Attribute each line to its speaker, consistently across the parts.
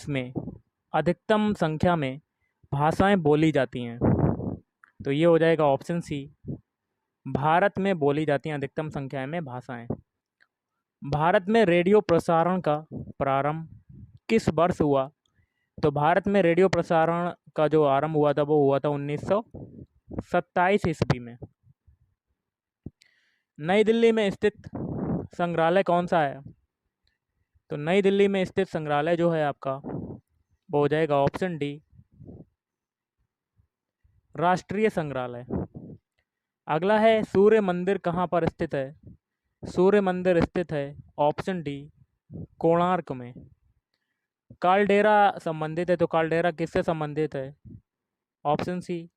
Speaker 1: देश में अधिकतम संख्या में भाषाएं बोली जाती हैं? तो ये हो जाएगा ऑप्शन सी, भारत में बोली जाती हैं अधिकतम संख्या में भाषाएं। भारत में रेडियो प्रसारण का प्रारंभ किस वर्ष हुआ? तो भारत में रेडियो प्रसारण का जो आरंभ हुआ था वो हुआ था 1927 ईस्वी में। नई दिल्ली में स्थित संग्रहालय कौन सा है? तो नई दिल्ली में स्थित संग्रहालय जो है आपका वो हो जाएगा ऑप्शन डी, राष्ट्रीय संग्रहालय। अगला है सूर्य मंदिर कहाँ पर स्थित है? सूर्य मंदिर स्थित है ऑप्शन डी, कोणार्क में। कालडेरा संबंधित है, तो कालडेरा किससे संबंधित है? ऑप्शन सी,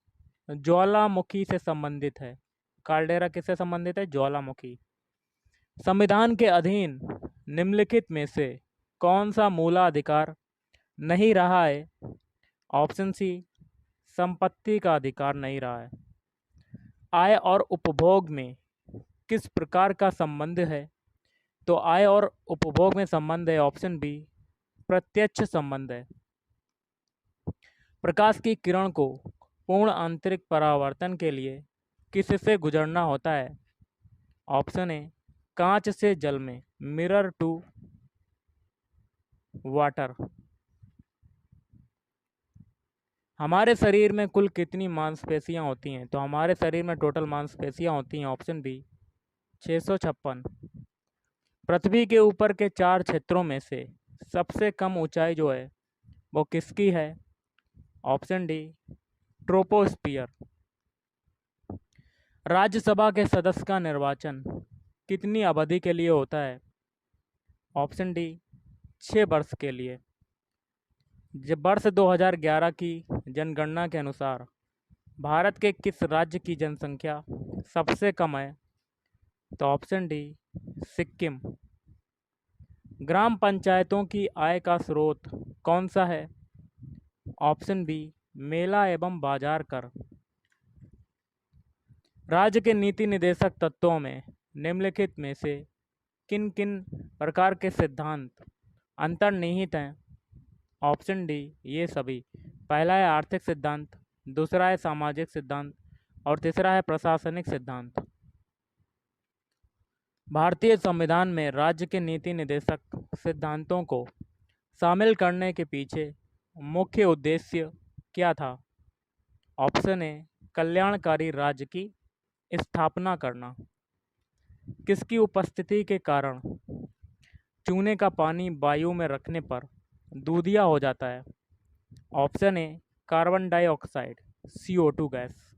Speaker 1: ज्वालामुखी से संबंधित है। कालडेरा किससे संबंधित है? ज्वालामुखी। संविधान के अधीन निम्नलिखित में से कौन सा मूलाधिकार नहीं रहा है? ऑप्शन सी, संपत्ति का अधिकार नहीं रहा है। आय और उपभोग में किस प्रकार का संबंध है? तो आय और उपभोग में संबंध है ऑप्शन बी, प्रत्यक्ष संबंध है। प्रकाश की किरण को पूर्ण आंतरिक परावर्तन के लिए किससे गुजरना होता है? ऑप्शन ए, कांच से जल में, मिरर टू वाटर। हमारे शरीर में कुल कितनी मांसपेशियां होती हैं? तो हमारे शरीर में टोटल मांसपेशियां होती हैं ऑप्शन बी, 656। पृथ्वी के ऊपर के 4 क्षेत्रों में से सबसे कम ऊंचाई जो है वो किसकी है? Option D, troposphere. राज्यसभा के सदस्य का निर्वाचन कितनी अवधि के लिए होता है? ऑप्शन डी, 6 वर्ष के लिए। जब वर्ष 2011 की जनगणना के अनुसार भारत के किस राज्य की जनसंख्या सबसे कम है? तो ऑप्शन डी, सिक्किम। ग्राम पंचायतों की आय का स्रोत कौन सा है? ऑप्शन बी, मेला एवं बाजार कर। राज्य के नीति निदेशक तत्वों में निम्नलिखित में से किन किन प्रकार के सिद्धांत अंतर्निहित हैं? ऑप्शन डी, ये सभी। पहला है आर्थिक सिद्धांत, दूसरा है सामाजिक सिद्धांत और तीसरा है प्रशासनिक सिद्धांत। भारतीय संविधान में राज्य के नीति निदेशक सिद्धांतों को शामिल करने के पीछे मुख्य उद्देश्य क्या था? ऑप्शन ए, कल्याणकारी राज्य की स्थापना करना। किसकी उपस्थिति के कारण चूने का पानी वायु में रखने पर दूधिया हो जाता है? ऑप्शन ए, कार्बन डाइऑक्साइड, CO2 गैस।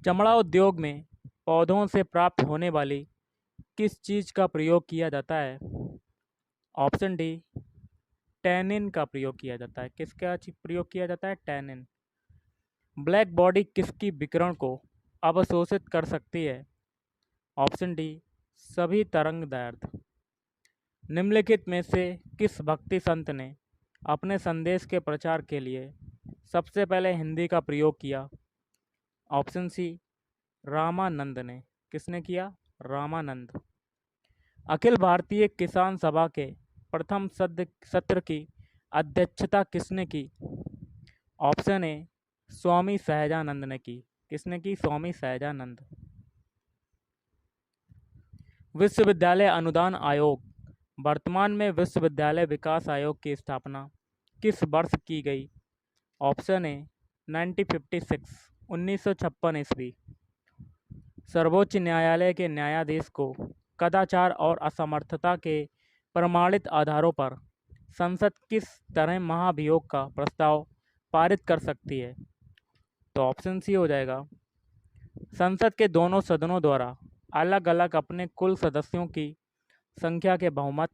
Speaker 1: चमड़ा उद्योग में पौधों से प्राप्त होने वाली किस चीज़ का प्रयोग किया जाता है? ऑप्शन डी, टैनिन का प्रयोग किया जाता है। किसका प्रयोग किया जाता है? टैनिन। ब्लैक बॉडी किसकी विकिरण को अवशोषित कर सकती है? ऑप्शन डी, सभी तरंग दैर्ध्य। निम्नलिखित में से किस भक्ति संत ने अपने संदेश के प्रचार के लिए सबसे पहले हिंदी का प्रयोग किया? ऑप्शन सी, रामानंद ने। किसने किया? रामानंद। अखिल भारतीय किसान सभा के प्रथम सत्र की अध्यक्षता किसने की? ऑप्शन ए, स्वामी सहजानंद ने की। किसने की? स्वामी सहजानंद। विश्वविद्यालय अनुदान आयोग, वर्तमान में विश्वविद्यालय विकास आयोग की स्थापना किस वर्ष की गई? ऑप्शन ए, 1956 ईस्वी। सर्वोच्च न्यायालय के न्यायाधीश को कदाचार और असमर्थता के प्रमाणित आधारों पर संसद किस तरह महाभियोग का प्रस्ताव पारित कर सकती है? तो ऑप्शन सी हो जाएगा, संसद के दोनों सदनों द्वारा अलग अलग अपने कुल सदस्यों की संख्या के बहुमत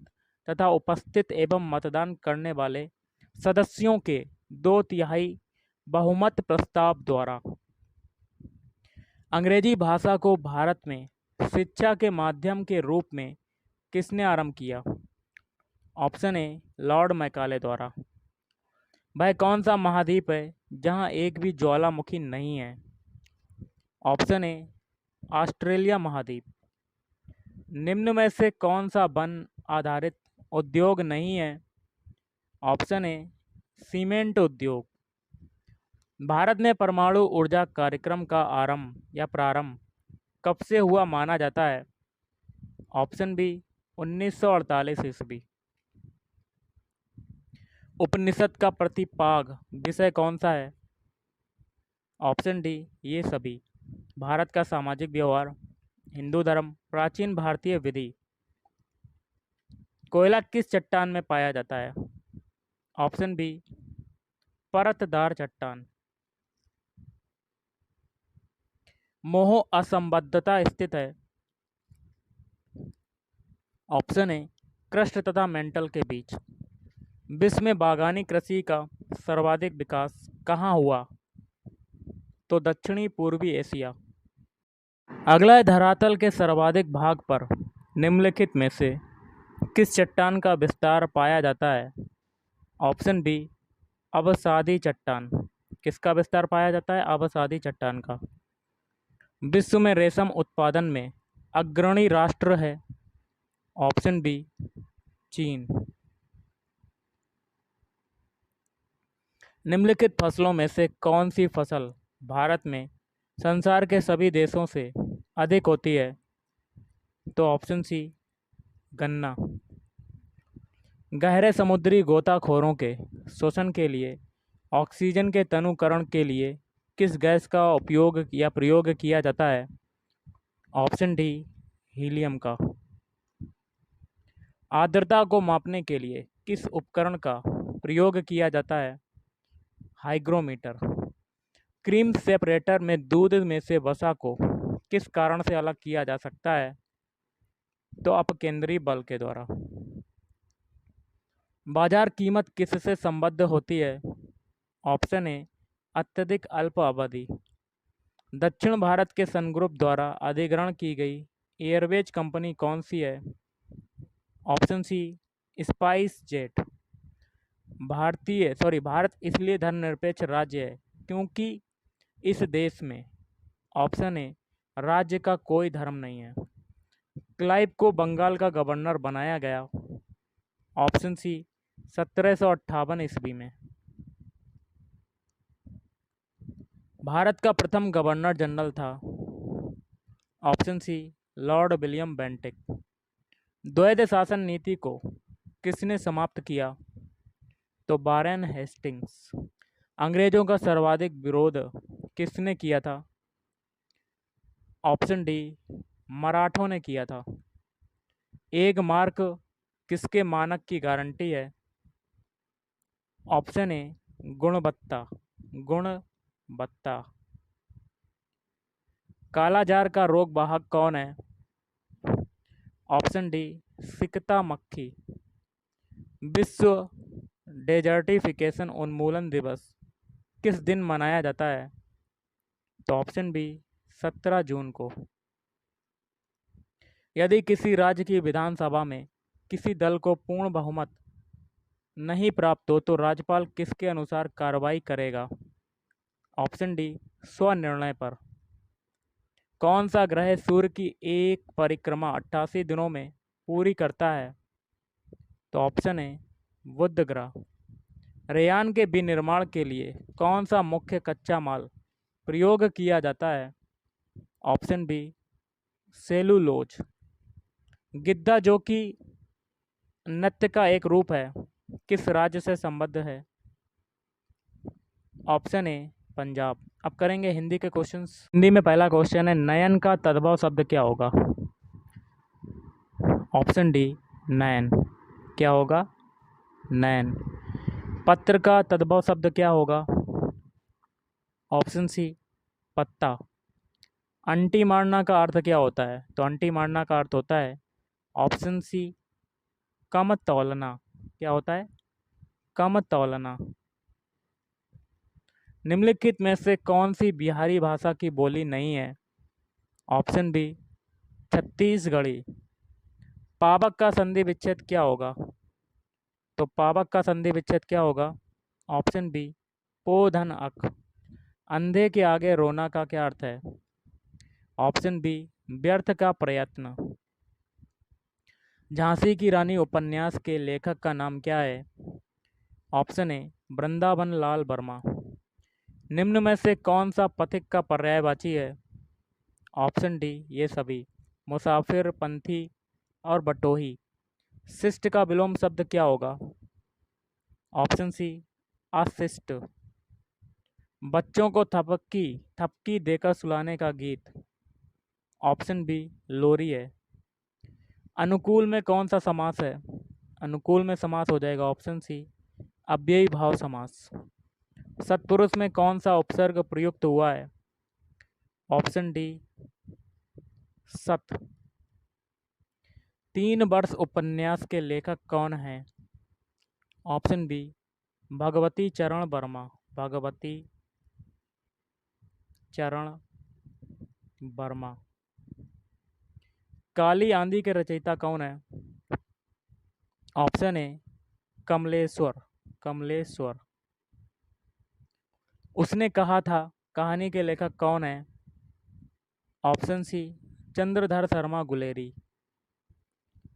Speaker 1: तथा उपस्थित एवं मतदान करने वाले सदस्यों के 2/3 बहुमत प्रस्ताव द्वारा। अंग्रेजी भाषा को भारत में शिक्षा के माध्यम के रूप में किसने आरंभ किया? ऑप्शन ए, लॉर्ड मैकाले द्वारा। वह कौन सा महाद्वीप है जहां एक भी ज्वालामुखी नहीं है? ऑप्शन ए, ऑस्ट्रेलिया महाद्वीप। निम्न में से कौन सा वन आधारित उद्योग नहीं है? ऑप्शन ए सीमेंट उद्योग। भारत में परमाणु ऊर्जा कार्यक्रम का आरंभ या प्रारंभ कब से हुआ माना जाता है? ऑप्शन बी 1948 ईस्वी। उपनिषद का प्रतिपाग विषय कौन सा है? ऑप्शन डी ये सभी। भारत का सामाजिक व्यवहार, हिंदू धर्म, प्राचीन भारतीय विधि। कोयला किस चट्टान में पाया जाता है? ऑप्शन बी परतदार चट्टान। मोह असंबद्धता स्थित है? ऑप्शन ए कृष्ण तथा मेंटल के बीच। विश्व में बागानी कृषि का सर्वाधिक विकास कहाँ हुआ? तो दक्षिणी पूर्वी एशिया। अगला है धरातल के सर्वाधिक भाग पर निम्नलिखित में से किस चट्टान का विस्तार पाया जाता है? ऑप्शन बी अवसादी चट्टान। किसका विस्तार पाया जाता है? अवसादी चट्टान का। विश्व में रेशम उत्पादन में अग्रणी राष्ट्र है? ऑप्शन बी चीन। निम्नलिखित फसलों में से कौन सी फसल भारत में संसार के सभी देशों से अधिक होती है? तो ऑप्शन सी गन्ना। गहरे समुद्री गोताखोरों के शोषण के लिए ऑक्सीजन के तनुकरण के लिए किस गैस का उपयोग या प्रयोग किया जाता है? ऑप्शन डी हीलियम का। आर्द्रता को मापने के लिए किस उपकरण का प्रयोग किया जाता है? हाइग्रोमीटर। क्रीम सेपरेटर में दूध में से वसा को किस कारण से अलग किया जा सकता है? तो अपकेंद्री बल के द्वारा। बाजार कीमत किससे संबद्ध होती है? ऑप्शन ए अत्यधिक अल्प अवधि। दक्षिण भारत के सन ग्रुप द्वारा अधिग्रहण की गई एयरवेज कंपनी कौन सी है? Option C SpiceJet. Bharat इसलिए धर्मनिरपेक्ष राज्य है क्योंकि इस देश में ऑप्शन ए राज्य का कोई धर्म नहीं है। क्लाइव को बंगाल का गवर्नर बनाया गया? ऑप्शन सी 1758 ईस्वी में। भारत का प्रथम गवर्नर जनरल था? Option C lord William Bentinck. द्वैध शासन नीति को किसने समाप्त किया? तो वारेन हेस्टिंग्स। अंग्रेजों का सर्वाधिक विरोध किसने किया था? ऑप्शन डी मराठों ने किया था। एक मार्क किसके मानक की गारंटी है? ऑप्शन ए गुणवत्ता। कालाजार का रोग वाहक कौन है? ऑप्शन डी सिकता मक्खी। विश्व डेजर्टिफिकेशन उन्मूलन दिवस किस दिन मनाया जाता है? तो ऑप्शन बी 17 जून को। यदि किसी राज्य की विधानसभा में किसी दल को पूर्ण बहुमत नहीं प्राप्त हो तो राज्यपाल किसके अनुसार कार्रवाई करेगा? ऑप्शन डी स्वनिर्णय पर। कौन सा ग्रह सूर्य की एक परिक्रमा 88 दिनों में पूरी करता है? तो ऑप्शन ए बुध ग्रह। रेयान के विनिर्माण के लिए कौन सा मुख्य कच्चा माल प्रयोग किया जाता है? Option B cellulose. गिद्धा जो कि नृत्य का एक रूप है किस राज्य से संबद्ध है? ऑप्शन ए पंजाब। अब करेंगे हिंदी के क्वेश्चंस। हिंदी में पहला क्वेश्चन है नयन का तद्भव शब्द क्या होगा? ऑप्शन डी नयन। क्या होगा? नयन। पत्र का तद्भव शब्द क्या होगा? ऑप्शन सी पत्ता। अंटी मारना का अर्थ क्या होता है? तो अंटी मारना का अर्थ होता है ऑप्शन सी कम तौलना। क्या होता है? कम तौलना। निम्नलिखित में से कौन सी बिहारी भाषा की बोली नहीं है? Option B Chhattisgarhi. पावक का संधि विच्छेद क्या होगा? तो पावक का संधि विच्छेद क्या होगा? ऑप्शन बी पो धन अक। अंधे के आगे रोना का क्या अर्थ है? ऑप्शन बी व्यर्थ का प्रयत्न। झांसी की रानी उपन्यास के लेखक का नाम क्या है? ऑप्शन ए वृंदावन लाल वर्मा। निम्न में से कौन सा पथिक का पर्यायवाची है? ऑप्शन डी ये सभी, मुसाफिर, पंथी और बटोही। शिष्ट का विलोम शब्द क्या होगा? ऑप्शन सी अशिष्ट। बच्चों को थपकी थपकी देकर सुलाने का गीत। ऑप्शन बी लोरी है। अनुकूल में कौन सा समास है? अनुकूल में समास हो जाएगा ऑप्शन सी अव्ययी भाव समास। सत्पुरुष में कौन सा उपसर्ग प्रयुक्त हुआ है? ऑप्शन डी सत। 3 वर्ष उपन्यास के लेखक कौन हैं? ऑप्शन बी भगवती चरण वर्मा। भगवती चरण वर्मा। काली आंधी के रचयिता कौन है? Option A Kamleshwar. कमलेश्वर। उसने कहा था कहानी के लेखक कौन है? Option C Chandradhar Sharma Guleri.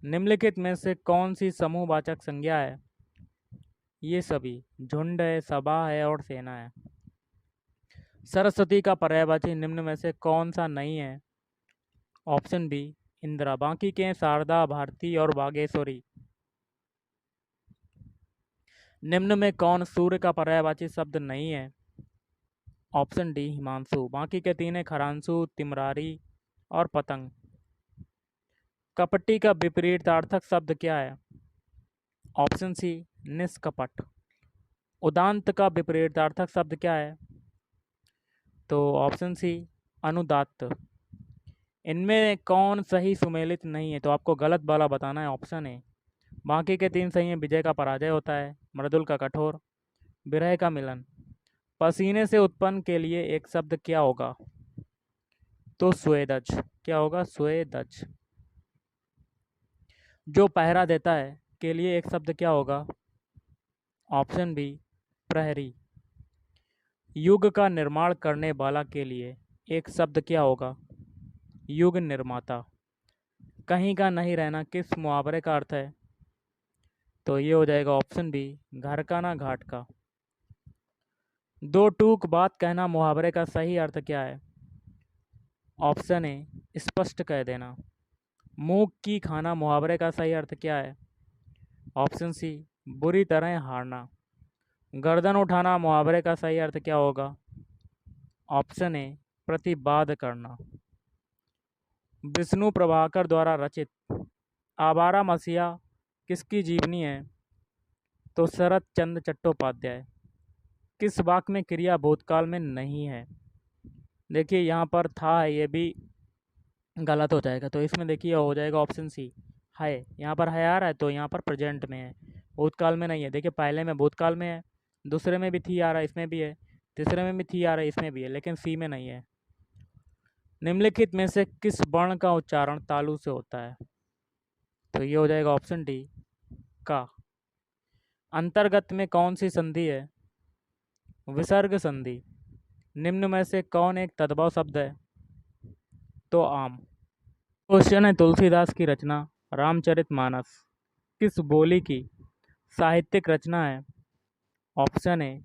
Speaker 1: निम्नलिखित में से कौन सी समूहवाचक संज्ञा है? ये सभी, झुंड है, सभा है और सेना है। सरस्वती का पर्यायवाची निम्न में से कौन सा नहीं है? Option B Indira. बाकी के हैं शारदा, भारती और बागेश्वरी। निम्न में कौन सूर्य का पर्यायवाची शब्द नहीं है? Option D Himanshu. बाकी के 3 हैं खरांशु, तिमरारी और पतंग। कपटी का विपरीतार्थक शब्द क्या है? ऑप्शन सी निष्कपट। उदांत का विपरीतार्थक शब्द क्या है? तो ऑप्शन सी अनुदात्त। इनमें कौन सही सुमेलित नहीं है? तो आपको गलत वाला बताना है, ऑप्शन ए। बाकी के 3 सही हैं। विजय का पराजय होता है, मृदुल का कठोर, विरह का मिलन। पसीने से उत्पन्न के लिए एक शब्द क्या होगा? तो स्वेदज। क्या होगा? स्वेदज। जो पहरा देता है के लिए एक शब्द क्या होगा? ऑप्शन बी प्रहरी। युग का निर्माण करने वाला के लिए एक शब्द क्या होगा? युग निर्माता। कहीं का नहीं रहना किस मुहावरे का अर्थ है? तो ये हो जाएगा ऑप्शन बी घर का ना घाट का। दो टूक बात कहना मुहावरे का सही अर्थ क्या है? ऑप्शन ए स्पष्ट कह देना। मूंग की खाना मुहावरे का सही अर्थ क्या है? ऑप्शन सी बुरी तरह हारना। गर्दन उठाना मुहावरे का सही अर्थ क्या होगा? ऑप्शन ए प्रतिवाद करना। विष्णु प्रभाकर द्वारा रचित आवारा मसीहा किसकी जीवनी है? तो शरत चंद्र चट्टोपाध्याय। किस वाक्य में क्रिया भूतकाल में नहीं है? देखिए यहाँ पर था है, ये भी गलत हो जाएगा। तो इसमें देखिए हो जाएगा ऑप्शन सी है। यहाँ पर है आ रहा है तो यहाँ पर प्रेजेंट में है, भूतकाल में नहीं है। देखिए पहले में भूतकाल में है, दूसरे में भी थी आ रहा है, इसमें भी है, तीसरे में भी थी आ रहा है, इसमें भी है, लेकिन सी में नहीं है। निम्नलिखित में से किस वर्ण का उच्चारण तालु से होता है? तो ये हो जाएगा ऑप्शन डी का। अंतर्गत में कौन सी संधि है? विसर्ग संधि। निम्न में से कौन एक तद्भव शब्द है? तो आम। क्वेश्चन है तुलसीदास की रचना रामचरितमानस किस बोली की साहित्यिक रचना है? ऑप्शन ए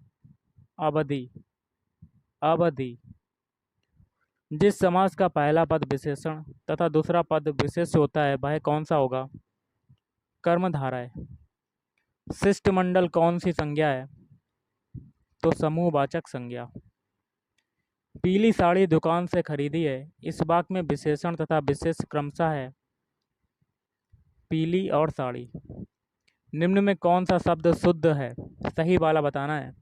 Speaker 1: अवधि। अवधि। जिस समास का पहला पद विशेषण तथा दूसरा पद विशेष होता है वह कौन सा होगा? कर्मधारय। शिष्टमंडल कौन सी संज्ञा है? तो समूहवाचक संज्ञा। पीली साड़ी दुकान से खरीदी है, इस वाक्य में विशेषण तथा विशेष क्रमशः है पीली और साड़ी। निम्न में कौन सा शब्द शुद्ध है? सही वाला बताना है।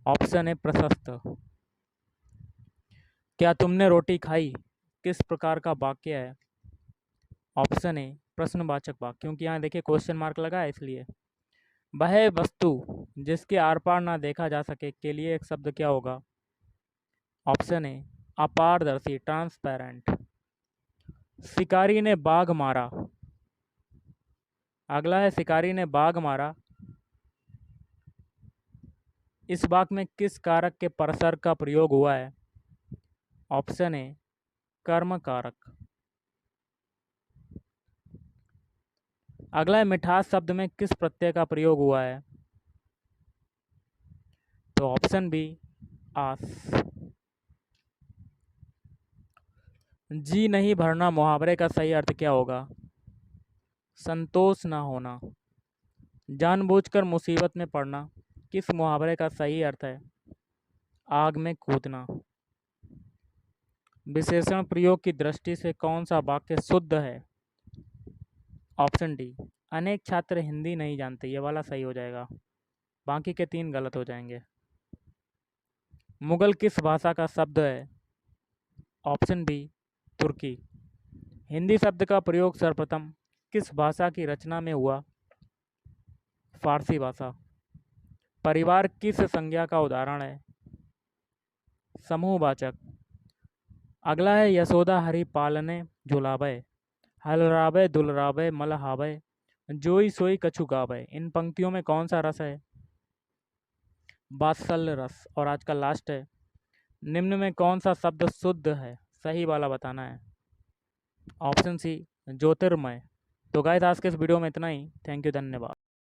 Speaker 1: ऑप्शन है प्रशस्त। क्या तुमने रोटी खाई किस प्रकार का वाक्य है? ऑप्शन ए प्रश्नवाचक वाक्य, क्योंकि यहाँ देखिए क्वेश्चन मार्क लगा है इसलिए। वह वस्तु जिसके आर पार ना देखा जा सके के लिए एक शब्द क्या होगा? ऑप्शन ए अपारदर्शी, ट्रांसपेरेंट। शिकारी ने बाघ मारा। अगला है शिकारी ने बाघ मारा, इस वाक्य में किस कारक के परसर्ग का प्रयोग हुआ है? ऑप्शन ए कर्म कारक। अगला है मिठास शब्द में किस प्रत्यय का प्रयोग हुआ है? तो ऑप्शन बी आस। जी नहीं भरना मुहावरे का सही अर्थ क्या होगा? संतोष ना होना। जानबूझकर मुसीबत में पड़ना किस मुहावरे का सही अर्थ है? आग में कूदना। विशेषण प्रयोग की दृष्टि से कौन सा वाक्य शुद्ध है? Option D. अनेक छात्र हिंदी नहीं जानते, ये वाला सही हो जाएगा, बाकी के 3 गलत हो जाएंगे। मुगल किस भाषा का शब्द है? ऑप्शन बी तुर्की। हिंदी शब्द का प्रयोग सर्वप्रथम किस भाषा की रचना में हुआ? फारसी भाषा। परिवार किस संज्ञा का उदाहरण है? समूहवाचक। अगला है यशोदा हरि पालने झुलावे, हलरावे दुलरावे मलहावे, जोई सोई कछु गावे। इन पंक्तियों में कौन सा रस है? वात्सल्य रस। और आज का लास्ट है, निम्न में कौन सा शब्द शुद्ध है? सही वाला बताना है। ऑप्शन सी ज्योतिर्मय। तो गाइस आज के इस वीडियो में इतना ही। थैंक यू, धन्यवाद।